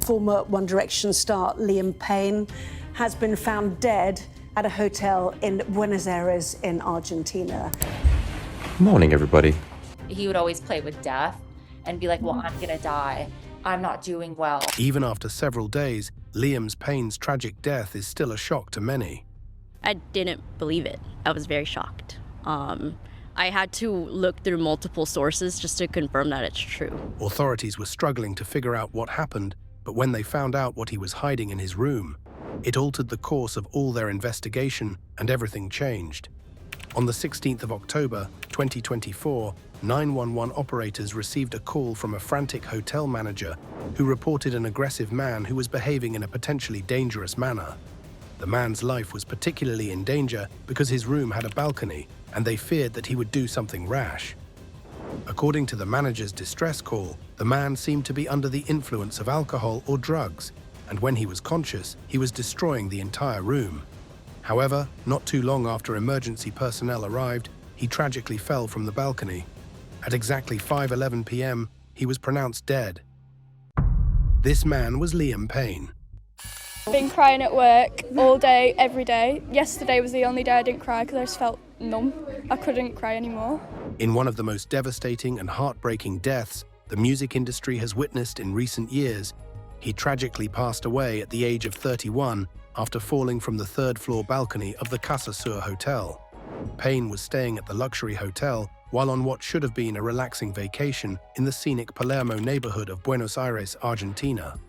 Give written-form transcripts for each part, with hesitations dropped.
Former One Direction star Liam Payne has been found dead at a hotel in Buenos Aires in Argentina. Morning, everybody. He would always play with death and be like, well, I'm gonna die. I'm not doing well. Even after several days, Liam Payne's tragic death is still a shock to many. I didn't believe it. I was very shocked. I had to look through multiple sources just to confirm that it's true. Authorities were struggling to figure out what happened, but when they found out what he was hiding in his room, it altered the course of all their investigation and everything changed. On the 16th of October, 2024, 911 operators received a call from a frantic hotel manager who reported an aggressive man who was behaving in a potentially dangerous manner. The man's life was particularly in danger because his room had a balcony, and they feared that he would do something rash. According to the manager's distress call, the man seemed to be under the influence of alcohol or drugs, and when he was conscious, he was destroying the entire room. However, not too long after emergency personnel arrived, he tragically fell from the balcony. At exactly 5:11 p.m., he was pronounced dead. This man was Liam Payne. Been crying at work all day, every day. Yesterday was the only day I didn't cry because I just felt numb. I couldn't cry anymore. In one of the most devastating and heartbreaking deaths the music industry has witnessed in recent years, he tragically passed away at the age of 31 after falling from the third-floor balcony of the Casa Sur Hotel. Payne was staying at the luxury hotel while on what should have been a relaxing vacation in the scenic Palermo neighborhood of Buenos Aires, Argentina.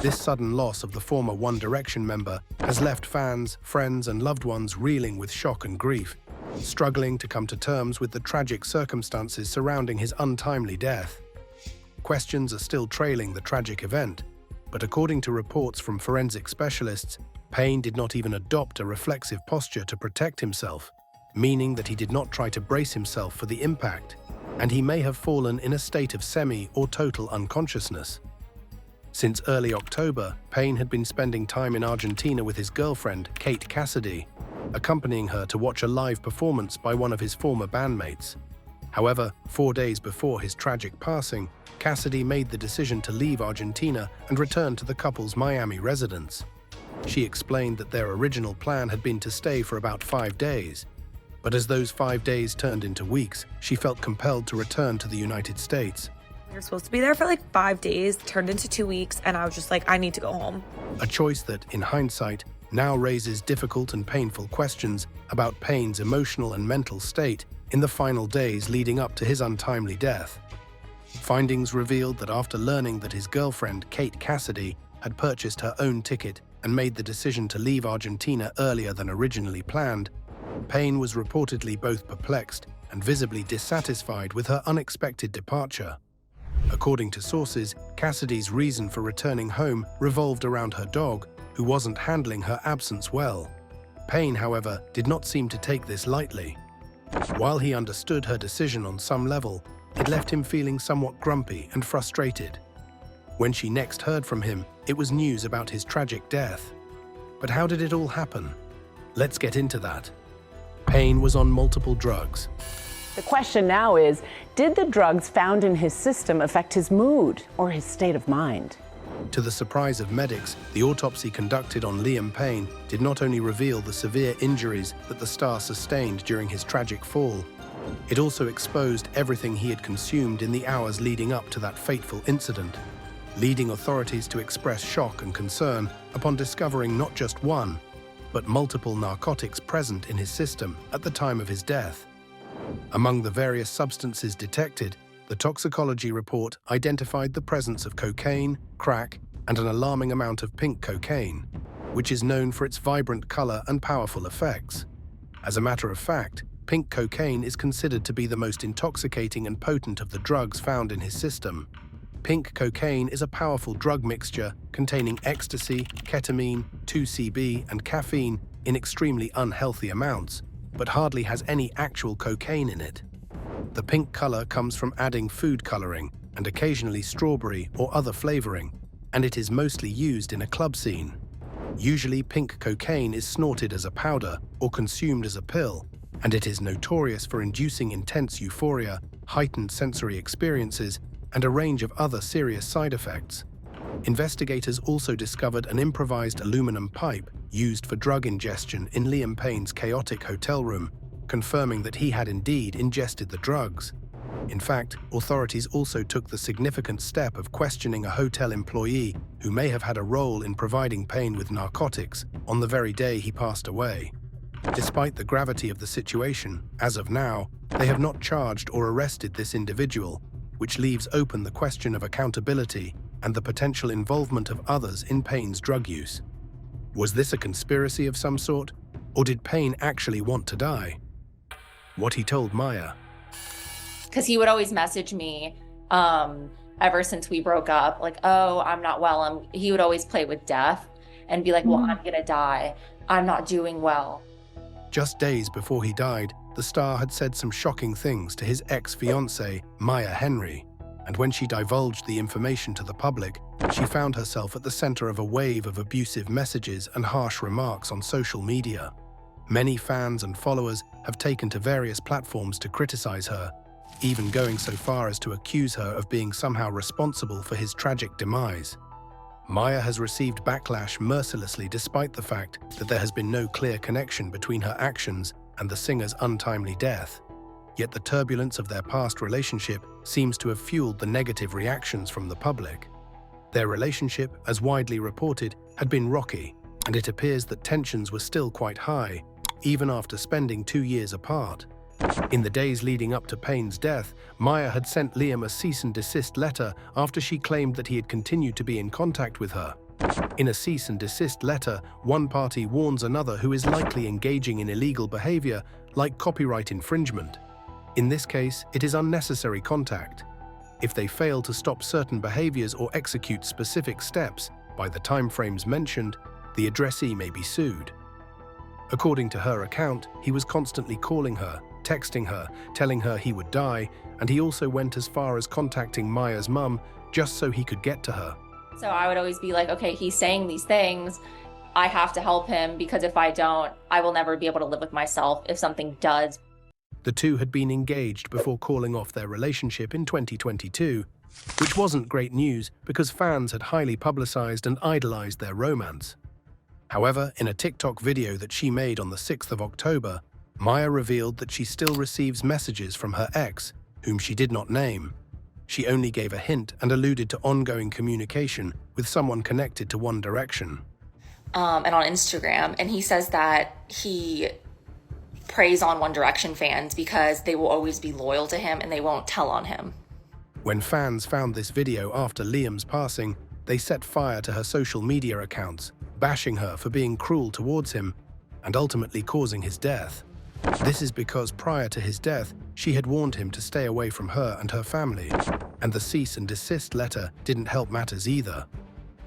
This sudden loss of the former One Direction member has left fans, friends, and loved ones reeling with shock and grief, struggling to come to terms with the tragic circumstances surrounding his untimely death. Questions are still trailing the tragic event, but according to reports from forensic specialists, Payne did not even adopt a reflexive posture to protect himself, meaning that he did not try to brace himself for the impact, and he may have fallen in a state of semi or total unconsciousness. Since early October, Payne had been spending time in Argentina with his girlfriend, Kate Cassidy, accompanying her to watch a live performance by one of his former bandmates. However, 4 days before his tragic passing, Cassidy made the decision to leave Argentina and return to the couple's Miami residence. She explained that their original plan had been to stay for about 5 days, but as those 5 days turned into weeks, she felt compelled to return to the United States. We were supposed to be there for like 5 days, turned into 2 weeks, and I was just like, I need to go home. A choice that, in hindsight, now raises difficult and painful questions about Payne's emotional and mental state in the final days leading up to his untimely death. Findings revealed that after learning that his girlfriend, Kate Cassidy, had purchased her own ticket and made the decision to leave Argentina earlier than originally planned, Payne was reportedly both perplexed and visibly dissatisfied with her unexpected departure. According to sources, Cassidy's reason for returning home revolved around her dog, who wasn't handling her absence well. Payne, however, did not seem to take this lightly. While he understood her decision on some level, it left him feeling somewhat grumpy and frustrated. When she next heard from him, it was news about his tragic death. But how did it all happen? Let's get into that. Payne was on multiple drugs. The question now is, did the drugs found in his system affect his mood or his state of mind? To the surprise of medics, the autopsy conducted on Liam Payne did not only reveal the severe injuries that the star sustained during his tragic fall, it also exposed everything he had consumed in the hours leading up to that fateful incident, leading authorities to express shock and concern upon discovering not just one, but multiple narcotics present in his system at the time of his death. Among the various substances detected, the toxicology report identified the presence of cocaine, crack, and an alarming amount of pink cocaine, which is known for its vibrant color and powerful effects. As a matter of fact, pink cocaine is considered to be the most intoxicating and potent of the drugs found in his system. Pink cocaine is a powerful drug mixture containing ecstasy, ketamine, 2CB, and caffeine in extremely unhealthy amounts, but hardly has any actual cocaine in it. The pink color comes from adding food coloring and occasionally strawberry or other flavoring, and it is mostly used in a club scene. Usually, pink cocaine is snorted as a powder or consumed as a pill, and it is notorious for inducing intense euphoria, heightened sensory experiences, and a range of other serious side effects. Investigators also discovered an improvised aluminum pipe used for drug ingestion in Liam Payne's chaotic hotel room, confirming that he had indeed ingested the drugs. In fact, authorities also took the significant step of questioning a hotel employee who may have had a role in providing Payne with narcotics on the very day he passed away. Despite the gravity of the situation, as of now, they have not charged or arrested this individual, which leaves open the question of accountability and the potential involvement of others in Payne's drug use. Was this a conspiracy of some sort, or did Payne actually want to die? What he told Maya. Because he would always message me ever since we broke up, like, oh, I'm not well. He would always play with death and be like, well, I'm gonna die. I'm not doing well. Just days before he died, the star had said some shocking things to his ex-fiancée, Maya Henry, and when she divulged the information to the public, she found herself at the center of a wave of abusive messages and harsh remarks on social media. Many fans and followers have taken to various platforms to criticize her, even going so far as to accuse her of being somehow responsible for his tragic demise. Maya has received backlash mercilessly despite the fact that there has been no clear connection between her actions and the singer's untimely death. Yet the turbulence of their past relationship seems to have fueled the negative reactions from the public. Their relationship, as widely reported, had been rocky, and it appears that tensions were still quite high, even after spending 2 years apart. In the days leading up to Payne's death, Maya had sent Liam a cease and desist letter after she claimed that he had continued to be in contact with her. In a cease and desist letter, one party warns another who is likely engaging in illegal behavior, like copyright infringement. In this case, it is unnecessary contact. If they fail to stop certain behaviors or execute specific steps by the timeframes mentioned, the addressee may be sued. According to her account, he was constantly calling her, texting her, telling her he would die, and he also went as far as contacting Maya's mum just so he could get to her. So I would always be like, okay, he's saying these things. I have to help him because if I don't, I will never be able to live with myself if something does. The two had been engaged before calling off their relationship in 2022, which wasn't great news because fans had highly publicized and idolized their romance. However, in a TikTok video that she made on the 6th of October, Maya revealed that she still receives messages from her ex, whom she did not name. She only gave a hint and alluded to ongoing communication with someone connected to One Direction. And on Instagram, and he says that he preys on One Direction fans because they will always be loyal to him and they won't tell on him. When fans found this video after Liam's passing, they set fire to her social media accounts, bashing her for being cruel towards him and ultimately causing his death. This is because prior to his death, she had warned him to stay away from her and her family, and the cease and desist letter didn't help matters either.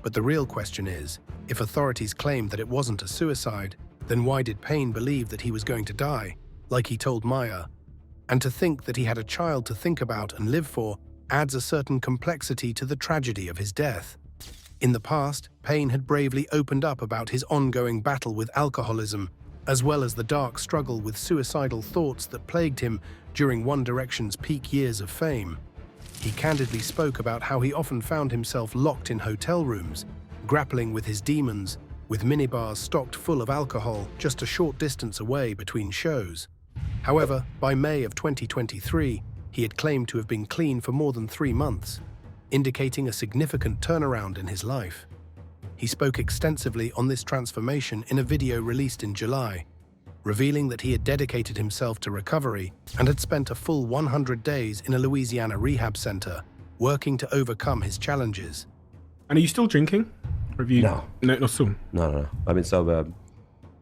But the real question is, if authorities claimed that it wasn't a suicide, then why did Payne believe that he was going to die, like he told Maya? And to think that he had a child to think about and live for adds a certain complexity to the tragedy of his death. In the past, Payne had bravely opened up about his ongoing battle with alcoholism, as well as the dark struggle with suicidal thoughts that plagued him during One Direction's peak years of fame. He candidly spoke about how he often found himself locked in hotel rooms, grappling with his demons, with minibars stocked full of alcohol just a short distance away between shows. However, by May of 2023, he had claimed to have been clean for more than 3 months, indicating a significant turnaround in his life. He spoke extensively on this transformation in a video released in July, revealing that he had dedicated himself to recovery and had spent a full 100 days in a Louisiana rehab center, working to overcome his challenges. And are you still drinking? Or have you... No. No, not still? No. I've been sober.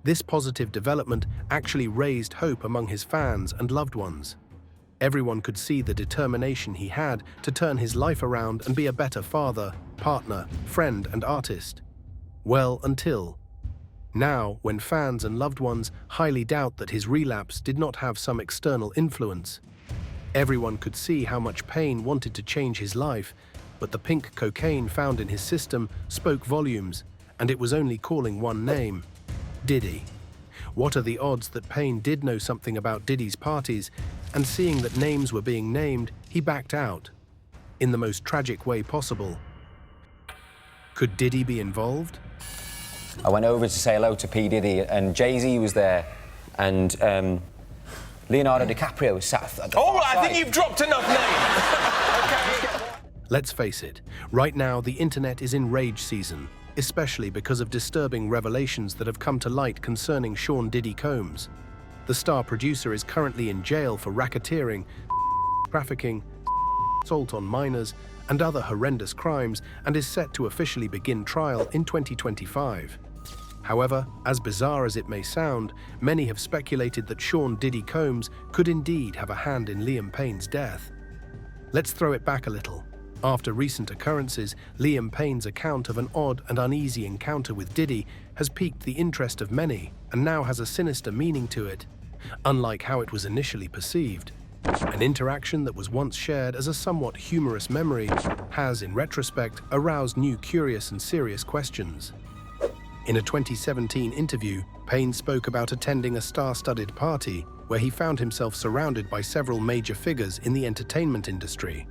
This positive development actually raised hope among his fans and loved ones. Everyone could see the determination he had to turn his life around and be a better father, partner, friend, and artist. Well, until now, when fans and loved ones highly doubt that his relapse did not have some external influence. Everyone could see how much Payne wanted to change his life, but the pink cocaine found in his system spoke volumes, and it was only calling one name: Diddy. What are the odds that Payne did know something about Diddy's parties, and seeing that names were being named, he backed out, in the most tragic way possible. Could Diddy be involved? I went over to say hello to P. Diddy, and Jay-Z was there, and Leonardo DiCaprio was sat at the All far right, I side. think you've dropped enough names. Okay. Let's face it, right now the internet is in rage season, especially because of disturbing revelations that have come to light concerning Sean Diddy Combs. The star producer is currently in jail for racketeering, trafficking, assault on minors, and other horrendous crimes, and is set to officially begin trial in 2025. However, as bizarre as it may sound, many have speculated that Sean Diddy Combs could indeed have a hand in Liam Payne's death. Let's throw it back a little. After recent occurrences, Liam Payne's account of an odd and uneasy encounter with Diddy has piqued the interest of many and now has a sinister meaning to it, unlike how it was initially perceived. An interaction that was once shared as a somewhat humorous memory has, in retrospect, aroused new curious and serious questions. In a 2017 interview, Payne spoke about attending a star-studded party where he found himself surrounded by several major figures in the entertainment industry,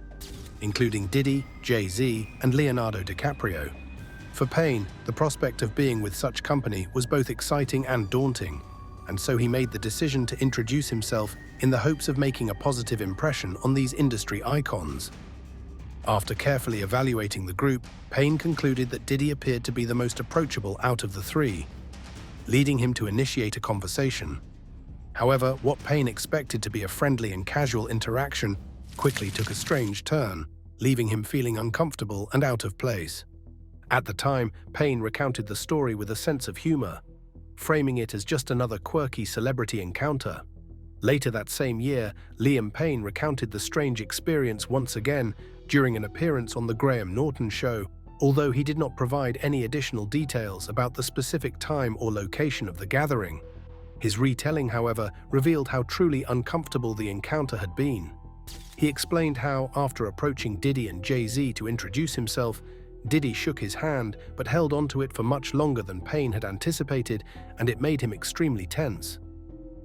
including Diddy, Jay-Z, and Leonardo DiCaprio. For Payne, the prospect of being with such company was both exciting and daunting, and so he made the decision to introduce himself in the hopes of making a positive impression on these industry icons. After carefully evaluating the group, Payne concluded that Diddy appeared to be the most approachable out of the three, leading him to initiate a conversation. However, what Payne expected to be a friendly and casual interaction quickly took a strange turn, leaving him feeling uncomfortable and out of place. At the time, Payne recounted the story with a sense of humor, framing it as just another quirky celebrity encounter. Later that same year, Liam Payne recounted the strange experience once again during an appearance on The Graham Norton Show, although he did not provide any additional details about the specific time or location of the gathering. His retelling, however, revealed how truly uncomfortable the encounter had been. He explained how, after approaching Diddy and Jay-Z to introduce himself, Diddy shook his hand but held onto it for much longer than Payne had anticipated, and it made him extremely tense.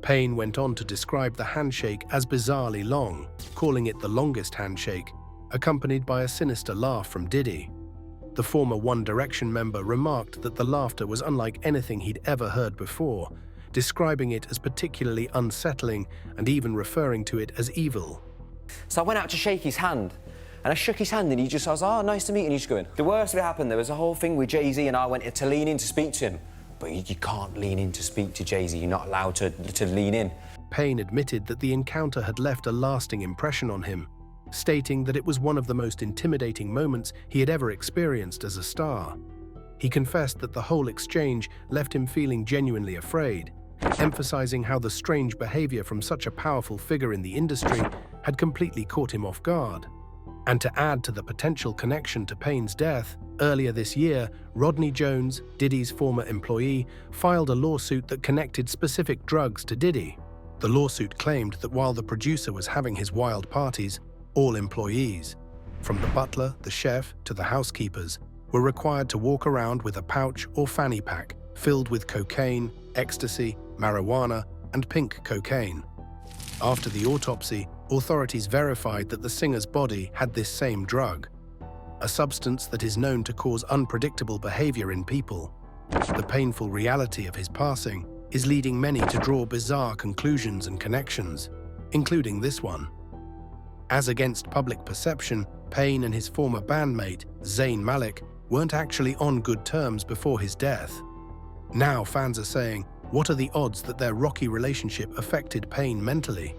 Payne went on to describe the handshake as bizarrely long, calling it the longest handshake, accompanied by a sinister laugh from Diddy. The former One Direction member remarked that the laughter was unlike anything he'd ever heard before, describing it as particularly unsettling and even referring to it as evil. So I went out to shake his hand, and I shook his hand, and I was, oh, nice to meet you, and he's going. The worst of it happened, there was a whole thing with Jay-Z, and I went to lean in to speak to him. But you can't lean in to speak to Jay-Z, you're not allowed to lean in. Payne admitted that the encounter had left a lasting impression on him, stating that it was one of the most intimidating moments he had ever experienced as a star. He confessed that the whole exchange left him feeling genuinely afraid, emphasizing how the strange behavior from such a powerful figure in the industry had completely caught him off guard. And to add to the potential connection to Payne's death, earlier this year, Rodney Jones, Diddy's former employee, filed a lawsuit that connected specific drugs to Diddy. The lawsuit claimed that while the producer was having his wild parties, all employees, from the butler, the chef, to the housekeepers, were required to walk around with a pouch or fanny pack filled with cocaine, ecstasy, marijuana, and pink cocaine. After the autopsy, authorities verified that the singer's body had this same drug, a substance that is known to cause unpredictable behavior in people. The painful reality of his passing is leading many to draw bizarre conclusions and connections, including this one. As against public perception, Payne and his former bandmate, Zayn Malik, weren't actually on good terms before his death. Now fans are saying, what are the odds that their rocky relationship affected Payne mentally?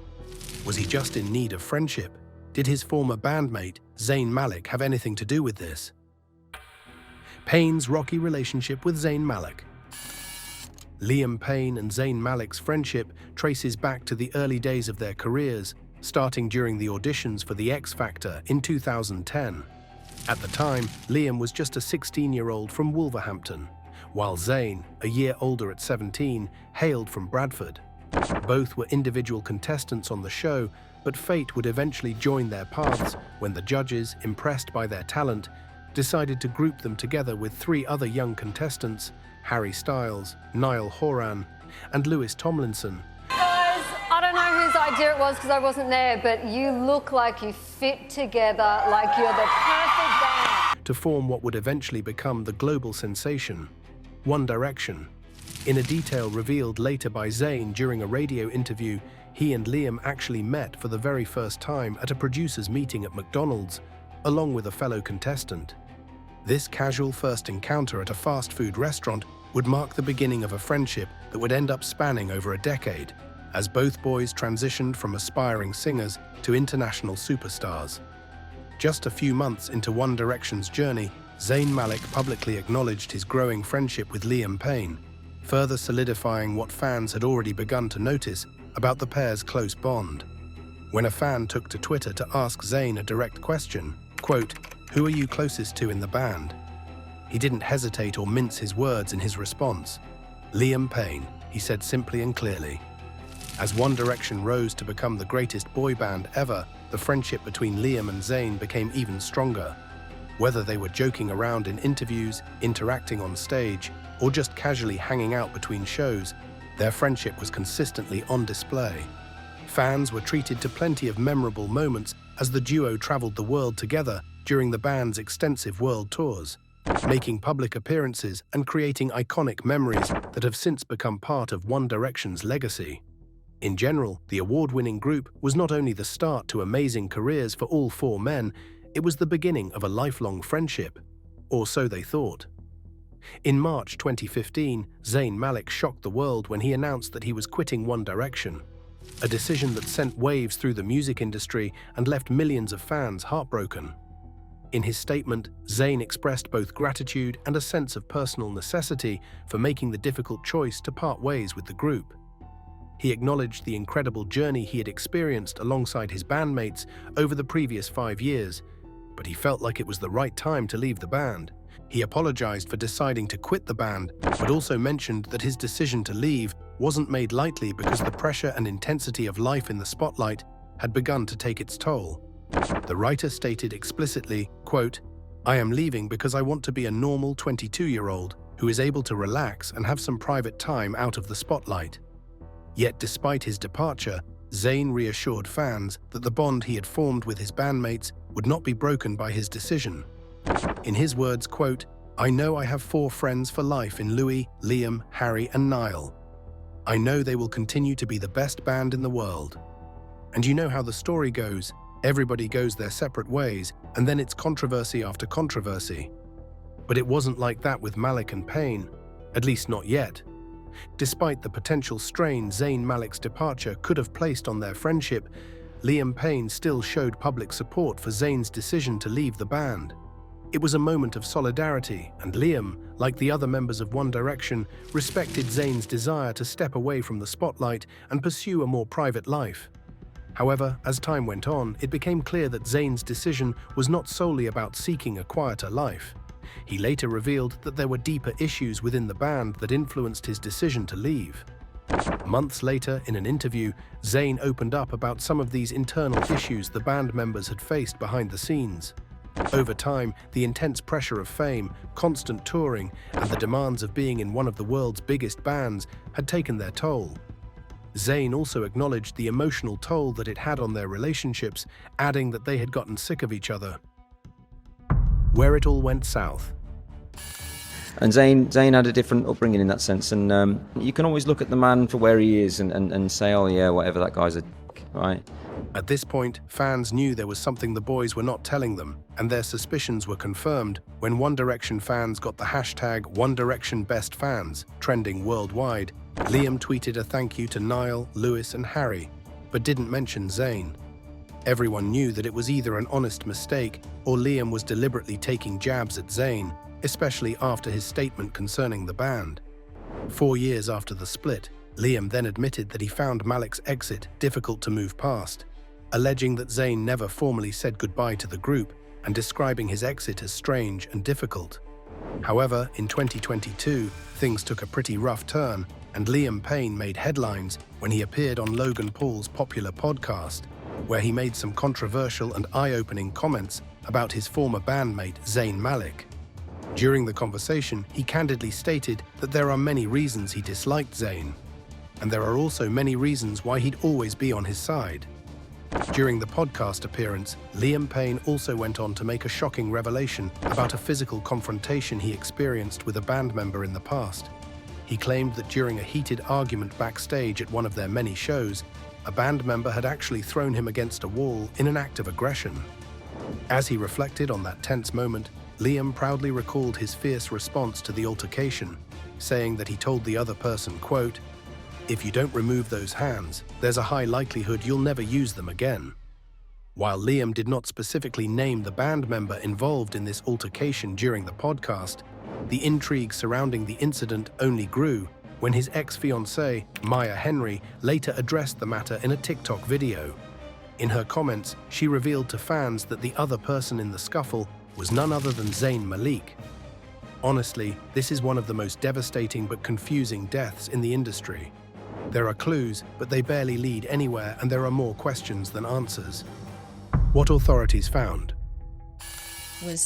Was he just in need of friendship? Did his former bandmate, Zayn Malik, have anything to do with this? Payne's rocky relationship with Zayn Malik. Liam Payne and Zayn Malik's friendship traces back to the early days of their careers, starting during the auditions for The X Factor in 2010. At the time, Liam was just a 16-year-old from Wolverhampton, while Zayn, a year older at 17, hailed from Bradford. Both were individual contestants on the show, but fate would eventually join their paths when the judges, impressed by their talent, decided to group them together with three other young contestants, Harry Styles, Niall Horan, and Lewis Tomlinson. Guys, I don't know whose idea it was because I wasn't there, but you look like you fit together, like you're the perfect band. to form what would eventually become the global sensation, One Direction. In a detail revealed later by Zayn during a radio interview, he and Liam actually met for the very first time at a producers' meeting at McDonald's, along with a fellow contestant. This casual first encounter at a fast food restaurant would mark the beginning of a friendship that would end up spanning over a decade, as both boys transitioned from aspiring singers to international superstars. Just a few months into One Direction's journey, Zayn Malik publicly acknowledged his growing friendship with Liam Payne, further solidifying what fans had already begun to notice about the pair's close bond. When a fan took to Twitter to ask Zayn a direct question, quote, "Who are you closest to in the band?" he didn't hesitate or mince his words in his response. "Liam Payne," he said simply and clearly. As One Direction rose to become the greatest boy band ever, the friendship between Liam and Zayn became even stronger. Whether they were joking around in interviews, interacting on stage, or just casually hanging out between shows, their friendship was consistently on display. Fans were treated to plenty of memorable moments as the duo traveled the world together during the band's extensive world tours, making public appearances and creating iconic memories that have since become part of One Direction's legacy. In general, the award-winning group was not only the start to amazing careers for all four men, it was the beginning of a lifelong friendship. Or so they thought. In March 2015, Zayn Malik shocked the world when he announced that he was quitting One Direction, a decision that sent waves through the music industry and left millions of fans heartbroken. In his statement, Zayn expressed both gratitude and a sense of personal necessity for making the difficult choice to part ways with the group. He acknowledged the incredible journey he had experienced alongside his bandmates over the previous 5 years, but he felt like it was the right time to leave the band. He apologized for deciding to quit the band, but also mentioned that his decision to leave wasn't made lightly because the pressure and intensity of life in the spotlight had begun to take its toll. The writer stated explicitly, quote, "I am leaving because I want to be a normal 22-year-old who is able to relax and have some private time out of the spotlight." Yet despite his departure, Zayn reassured fans that the bond he had formed with his bandmates would not be broken by his decision. In his words, quote, "I know I have 4 friends for life in Louis, Liam, Harry and Niall. I know they will continue to be the best band in the world. And you know how the story goes, everybody goes their separate ways and then it's controversy after controversy. But it wasn't like that with Malik and Payne, at least not yet." Despite the potential strain Zayn Malik's departure could have placed on their friendship, Liam Payne still showed public support for Zayn's decision to leave the band. It was a moment of solidarity, and Liam, like the other members of One Direction, respected Zayn's desire to step away from the spotlight and pursue a more private life. However, as time went on, it became clear that Zayn's decision was not solely about seeking a quieter life. He later revealed that there were deeper issues within the band that influenced his decision to leave. Months later, in an interview, Zayn opened up about some of these internal issues the band members had faced behind the scenes. Over time, the intense pressure of fame, constant touring, and the demands of being in one of the world's biggest bands had taken their toll. Zayn also acknowledged the emotional toll that it had on their relationships, adding that they had gotten sick of each other. Where it all went south. And Zayn had a different upbringing in that sense, and you can always look at the man for where he is and say, oh yeah, whatever, that guy's a right. At this point, fans knew there was something the boys were not telling them, and their suspicions were confirmed when One Direction fans got the hashtag #OneDirectionBestFans trending worldwide. Liam tweeted a thank you to Niall, Lewis and Harry, but didn't mention Zayn. Everyone knew that it was either an honest mistake or Liam was deliberately taking jabs at Zayn, especially after his statement concerning the band. 4 years after the split, Liam then admitted that he found Malik's exit difficult to move past, alleging that Zayn never formally said goodbye to the group and describing his exit as strange and difficult. However, in 2022, things took a pretty rough turn, and Liam Payne made headlines when he appeared on Logan Paul's popular podcast, where he made some controversial and eye-opening comments about his former bandmate Zayn Malik. During the conversation, he candidly stated that there are many reasons he disliked Zayn, and there are also many reasons why he'd always be on his side. During the podcast appearance, Liam Payne also went on to make a shocking revelation about a physical confrontation he experienced with a band member in the past. He claimed that during a heated argument backstage at one of their many shows, a band member had actually thrown him against a wall in an act of aggression. As he reflected on that tense moment, Liam proudly recalled his fierce response to the altercation, saying that he told the other person, quote, "If you don't remove those hands, there's a high likelihood you'll never use them again." While Liam did not specifically name the band member involved in this altercation during the podcast, the intrigue surrounding the incident only grew when his ex-fiancée, Maya Henry, later addressed the matter in a TikTok video. In her comments, she revealed to fans that the other person in the scuffle was none other than Zayn Malik. Honestly, this is one of the most devastating but confusing deaths in the industry. There are clues, but they barely lead anywhere, and there are more questions than answers. What authorities found?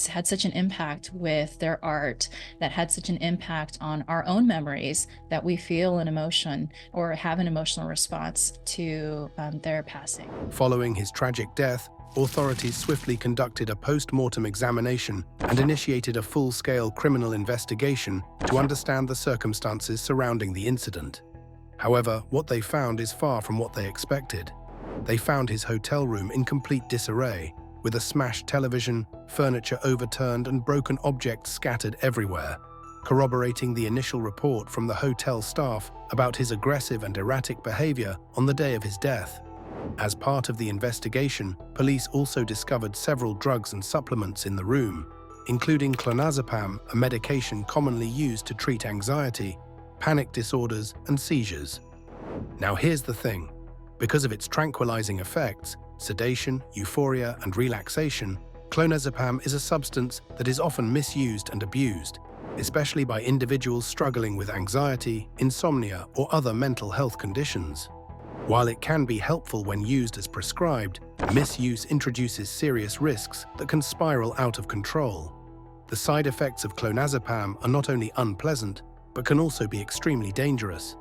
Had such an impact with their art, that had such an impact on our own memories, that we feel an emotion or have an emotional response to their passing. Following his tragic death, authorities swiftly conducted a post-mortem examination and initiated a full-scale criminal investigation to understand the circumstances surrounding the incident. However, what they found is far from what they expected. They found his hotel room in complete disarray, with a smashed television, furniture overturned, and broken objects scattered everywhere, corroborating the initial report from the hotel staff about his aggressive and erratic behavior on the day of his death. As part of the investigation, police also discovered several drugs and supplements in the room, including clonazepam, a medication commonly used to treat anxiety, panic disorders, and seizures. Now here's the thing. Because of its tranquilizing effects, sedation, euphoria, and relaxation, clonazepam is a substance that is often misused and abused, especially by individuals struggling with anxiety, insomnia, or other mental health conditions. While it can be helpful when used as prescribed, misuse introduces serious risks that can spiral out of control. The side effects of clonazepam are not only unpleasant, but can also be extremely dangerous.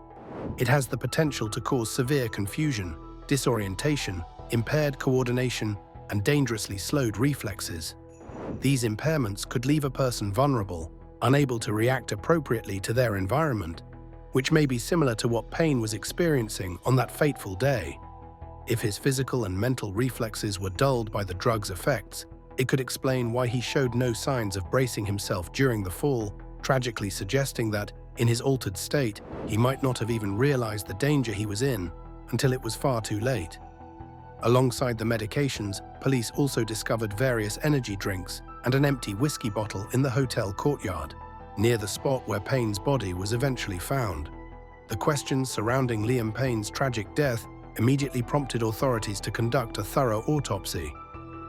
It has the potential to cause severe confusion, disorientation, impaired coordination, and dangerously slowed reflexes. These impairments could leave a person vulnerable, unable to react appropriately to their environment, which may be similar to what Payne was experiencing on that fateful day. If his physical and mental reflexes were dulled by the drug's effects, it could explain why he showed no signs of bracing himself during the fall, tragically suggesting that, in his altered state, he might not have even realized the danger he was in until it was far too late. Alongside the medications, police also discovered various energy drinks and an empty whiskey bottle in the hotel courtyard, near the spot where Payne's body was eventually found. The questions surrounding Liam Payne's tragic death immediately prompted authorities to conduct a thorough autopsy.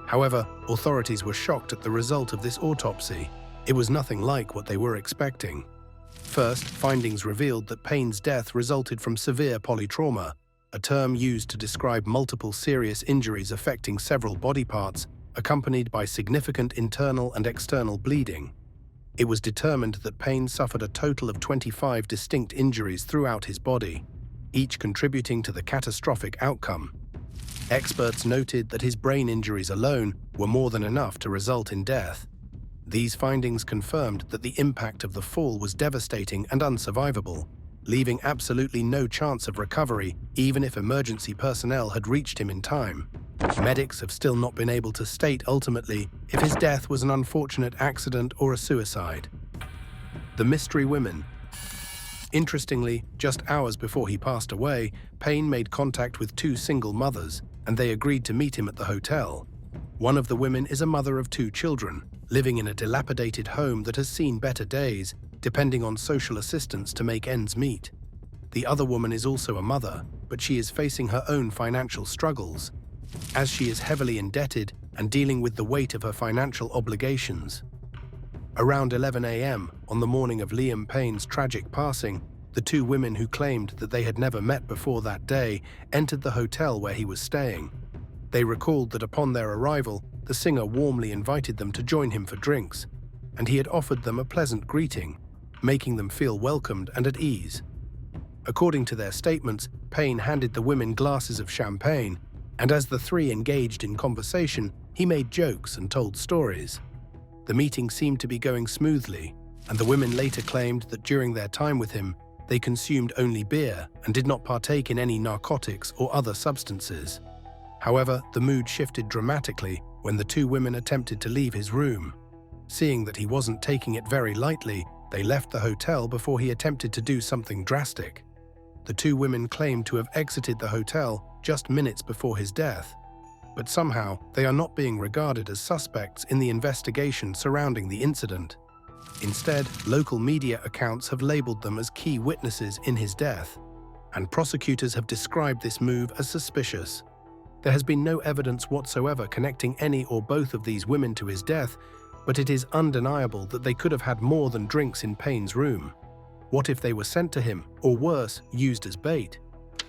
However, authorities were shocked at the result of this autopsy. It was nothing like what they were expecting. First, findings revealed that Payne's death resulted from severe polytrauma, a term used to describe multiple serious injuries affecting several body parts, accompanied by significant internal and external bleeding. It was determined that Payne suffered a total of 25 distinct injuries throughout his body, each contributing to the catastrophic outcome. Experts noted that his brain injuries alone were more than enough to result in death. These findings confirmed that the impact of the fall was devastating and unsurvivable, leaving absolutely no chance of recovery, even if emergency personnel had reached him in time. Medics have still not been able to state ultimately if his death was an unfortunate accident or a suicide. The mystery women. Interestingly, just hours before he passed away, Payne made contact with two single mothers, and they agreed to meet him at the hotel. One of the women is a mother of 2 children, living in a dilapidated home that has seen better days, depending on social assistance to make ends meet. The other woman is also a mother, but she is facing her own financial struggles, as she is heavily indebted and dealing with the weight of her financial obligations. Around 11 a.m. on the morning of Liam Payne's tragic passing, the 2 women who claimed that they had never met before that day entered the hotel where he was staying. They recalled that upon their arrival, the singer warmly invited them to join him for drinks, and he had offered them a pleasant greeting, making them feel welcomed and at ease. According to their statements, Payne handed the women glasses of champagne, And as the three engaged in conversation, he made jokes and told stories. The meeting seemed to be going smoothly, and the women later claimed that during their time with him, they consumed only beer and did not partake in any narcotics or other substances. However, the mood shifted dramatically when the two women attempted to leave his room. Seeing that he wasn't taking it very lightly, they left the hotel before he attempted to do something drastic. The two women claimed to have exited the hotel just minutes before his death, but somehow they are not being regarded as suspects in the investigation surrounding the incident. Instead, local media accounts have labeled them as key witnesses in his death, and prosecutors have described this move as suspicious. There has been no evidence whatsoever connecting any or both of these women to his death, but it is undeniable that they could have had more than drinks in Payne's room. What if they were sent to him, or worse, used as bait?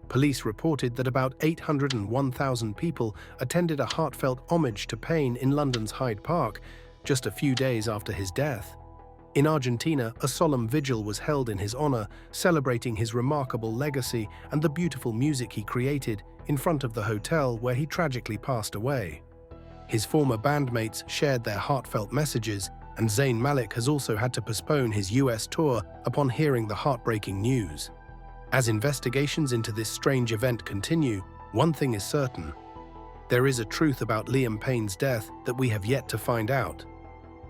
Police reported that about 801,000 people attended a heartfelt homage to Payne in London's Hyde Park just a few days after his death. In Argentina, a solemn vigil was held in his honor, celebrating his remarkable legacy and the beautiful music he created in front of the hotel where he tragically passed away. His former bandmates shared their heartfelt messages, and Zayn Malik has also had to postpone his US tour upon hearing the heartbreaking news. As investigations into this strange event continue, one thing is certain. There is a truth about Liam Payne's death that we have yet to find out.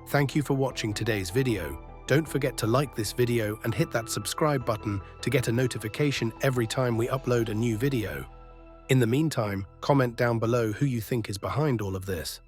Thank you for watching today's video. Don't forget to like this video and hit that subscribe button to get a notification every time we upload a new video. In the meantime, comment down below who you think is behind all of this.